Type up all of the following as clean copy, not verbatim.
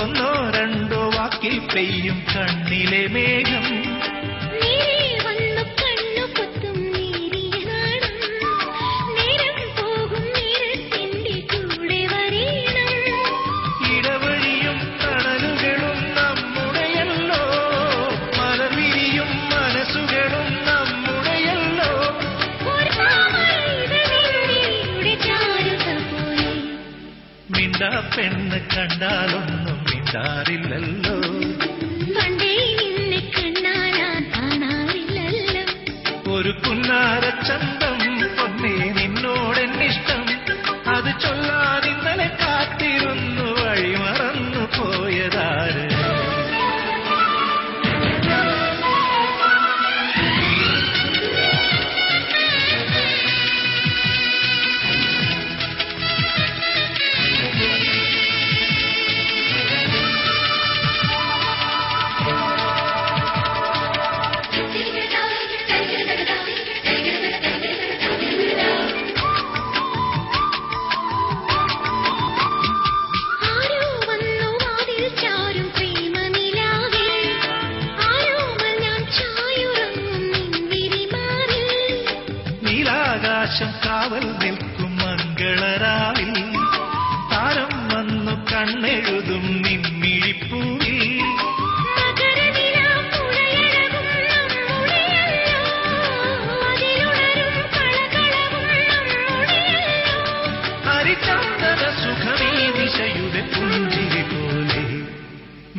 ഒന്നോ രണ്ടോ വാക്കിൽ പെയ്യും കണ്ണിലെ മേഘം. പെണ്ണ് കണ്ടാലൊന്നും മിണ്ടാറില്ലല്ലോ, പണ്ടേ നിന്നെ കണ്ണാലാ കാണാറില്ലല്ലോ. ഒരു പുന്നാര ചന്തം പൊന്നേ നിന്നോടെന്നിഷ്ടം, അത് ചൊല്ലാൻ ഇന്നലെ കാത്തിരുന്നു വഴി മറന്നു പോയതാര്? ആകാശം കാവൽ നിൽക്കും മംഗളരാവിൽ താരം വന്നു കണ്ണെഴുതും നിൻമിഴിപ്പൂവിൽ. ഹരിചന്ദന സുഖമേ ദിശയുടെ പുഞ്ചിരി പോലെ,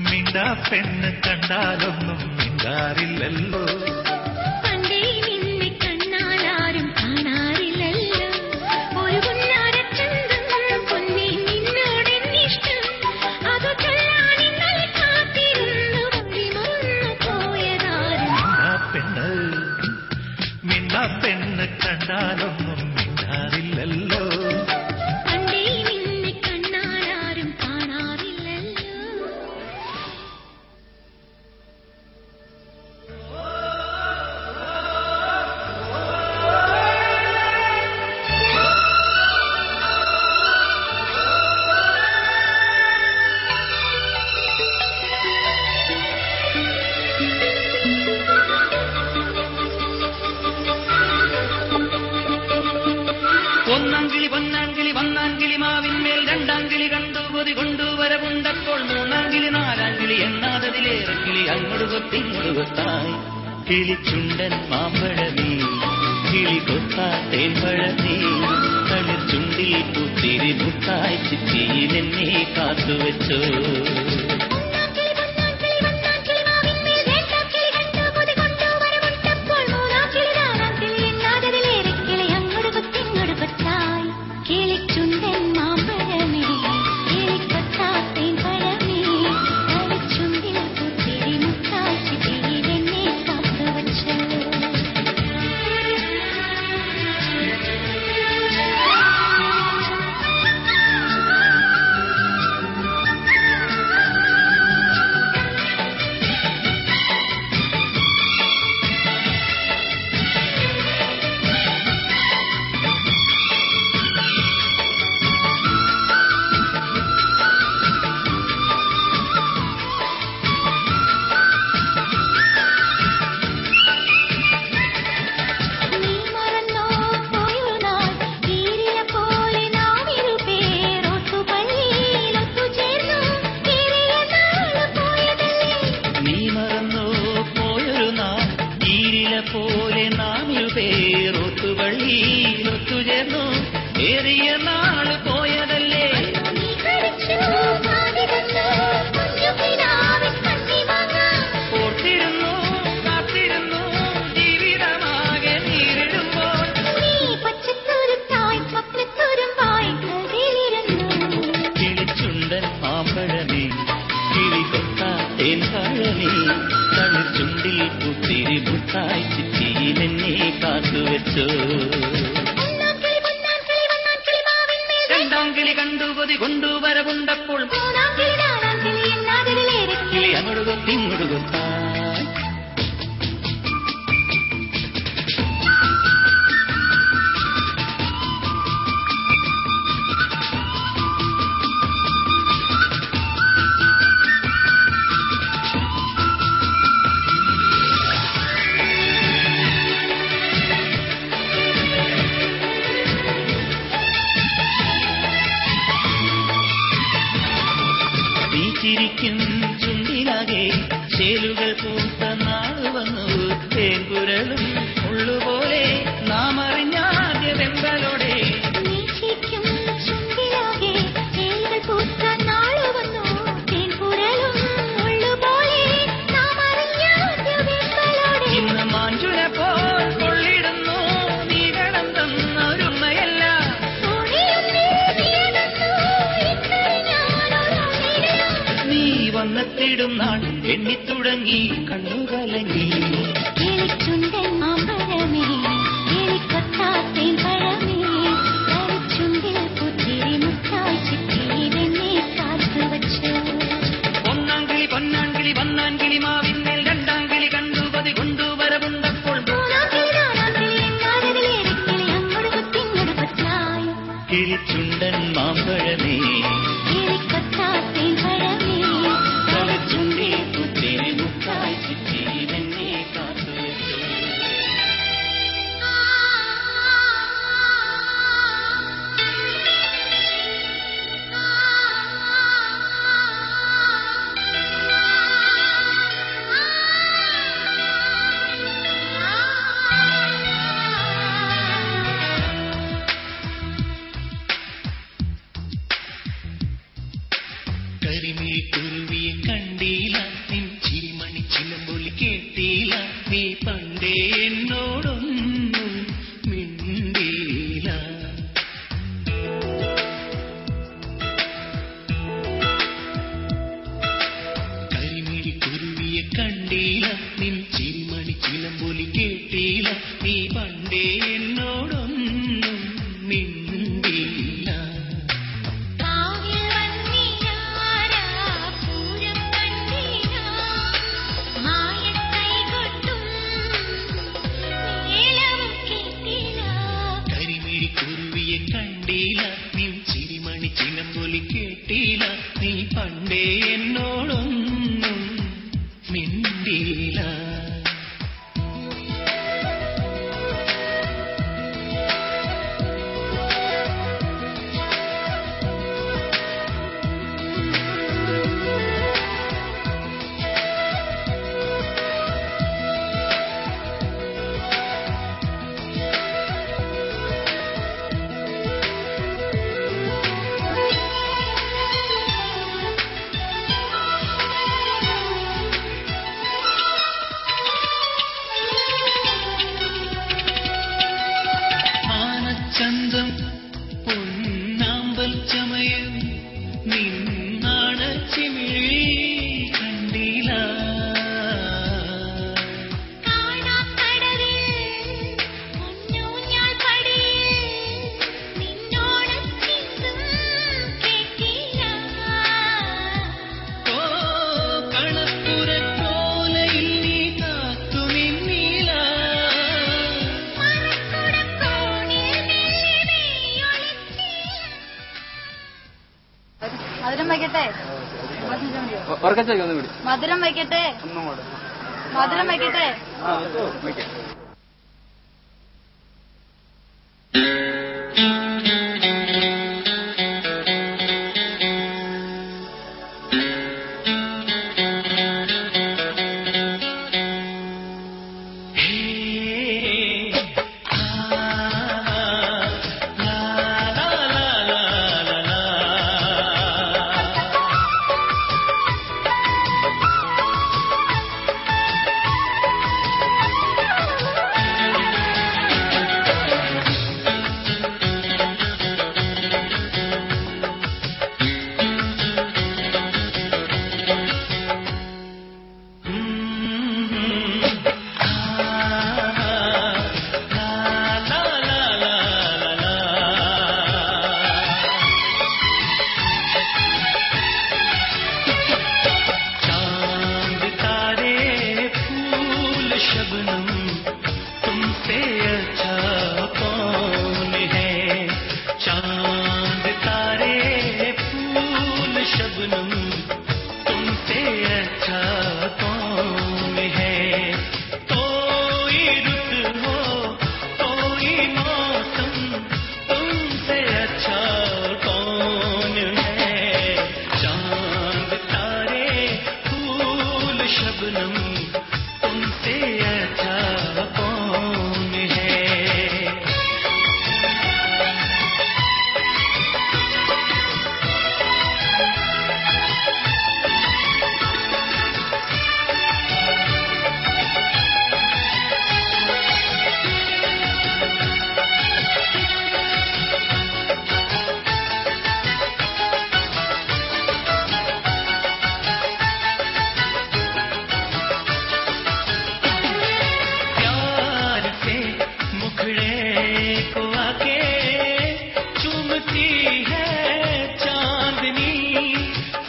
മിണ്ടാ പെണ്ണ് കണ്ടാലൊന്നും മിണ്ടാറില്ലല്ലോ, പെണ്ണ് കണ്ടാലൊന്നും മിണ്ടാറില്ലല്ലോ, പണ്ടേ നിന്നെ കണ്ണാലാരും കാണാറില്ലല്ലോ. ഒന്നാംകിളി പൊന്നാംകിളി വന്നാംകിളി മാവിന്മേൽ രണ്ടാംകിളി കണ്ടു കൊതി കൊണ്ടുവരവുണ്ടപ്പോൾ മൂന്നാംകിളി നാലാംകിളി എണ്ണാതതിലേറെ കിളി അങ്ങോട്ട് കൊത്തിങ്ങോട്ട് കൊത്തായി. കിളിച്ചുണ്ടൻ മാമ്പഴമീ കിളി കൊത്താ തേൻപഴമീ തളിർ ചുണ്ടിൽ പുത്തിരി മുത്തായി ചിറ്റിയിൽ എന്നെ കാത്തുവെച്ചോ. പോലെ നാമിരുപേരൊത്തുവള്ളിയിലൊത്തുചേർന്നു ഏറിയ നാള് പോയതല്ലേ. ഓർത്തിരുന്നു കാത്തിരുന്നു ജീവിതമാകെ നേരിടുമ്പോൾ കിളിച്ചുണ്ടൻ മാമ്പഴമേ കിളികൊത്താ തേൻപഴമേ തളിർ ചുണ്ടിൽ പുത്തിരി മുത്തായി ചിറ്റിയിൽ എന്നെ കാത്തുവെച്ചോ. രണ്ടാം കിളി കണ്ടു കൊതി കൊണ്ടുവരവുണ്ടപ്പോൾ കിളി അങ്ങോട്ട് കൊത്തി ഇങ്ങോട്ട് കൊത്താ. ചിരിക്കും ചുണ്ടിലാകെ ചേലുകൾ പൂത്ത നാള് വന്നു തേൻകുരളും ഉള്ളുപോലെ നാം അറിഞ്ഞാദ്യ വെമ്പലോടെ ഇന്ന് മാഞ്ചുന പോൽ കൊള്ളിടുന്നു നീ കടം തന്നൊരുമ്മയല്ല നീ വന്നെത്തിടും നാൾ എണ്ണിത്തുടങ്ങി കണ്ണുകലങ്ങി പൊന്നാൻകിളി വന്നാൻകിളി മാവിന്മേൽ രണ്ടാം കിളി കണ്ടുപതി കൊണ്ടുവരവുണ്ടപ്പോൾ കിളിച്ചുണ്ടൻ മാമ്പഴമേ കളിച്ചുണ്ടി കുത്തിനെ മുക്കായി ചുറ്റി എന്നെ കാത്തുവച്ചു കരിമിഴി കുരുവിയെ കണ്ടീല നിൻ ചിരിമണി ചിലമ്പൊലി കേട്ടീല നീ പണ്ടേ എന്നോടൊന്നും മിണ്ടീല കരിമിഴി കുരുവിയെ കണ്ടീല നിൻ ചിരിമണി ചിലമ്പൊലി കേട്ടീല നീ പണ്ടേ എന്നോടൊന്നും മിണ്ടീല കുരുവിയെ കണ്ടീല നിൻ ചിരിമണി ചിലമ്പൊലി കേട്ടീല നീ പണ്ടേ എന്നോടൊന്നും മിണ്ടീല ചന്തം പൊന്നാമ്പൽ ചമയം നിന്നാണച്ചിമിഴി കണ്ടീല കണപ്പുരക്കോലയിൽ നീ കാത്തു നിന്നീല മധുരം വയ്ക്കട്ടെ മധുരം വയ്ക്കട്ടെ മധുരം വയ്ക്കട്ടെ ആ है चांदनी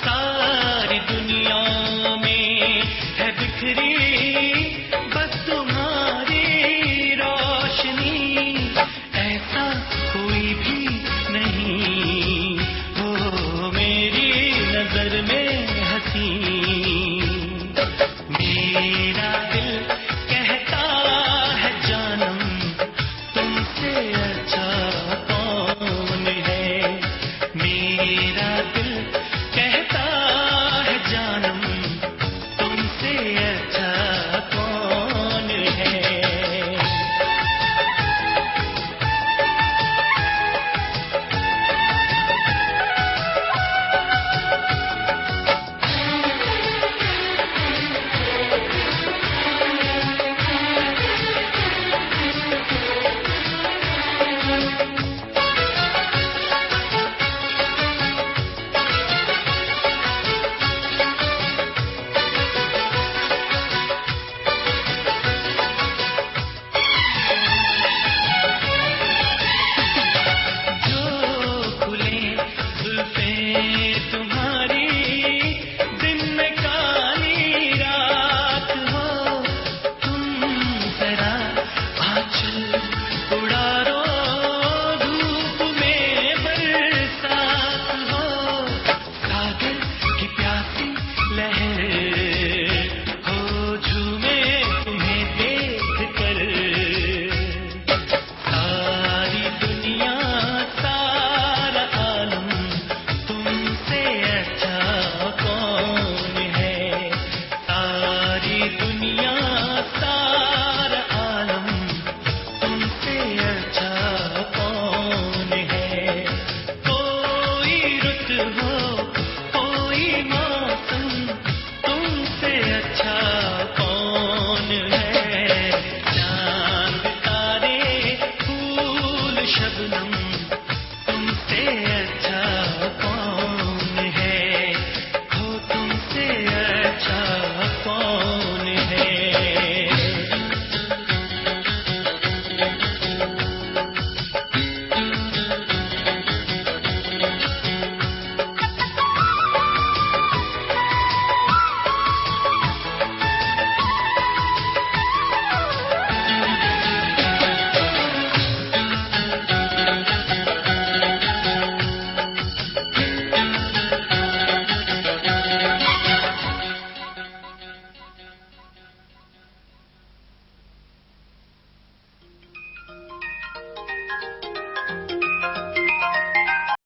सारी दुनिया में है बिखरी बस तुम्हारी रोशनी ऐसा कोई भी नहीं हो मेरी नजर में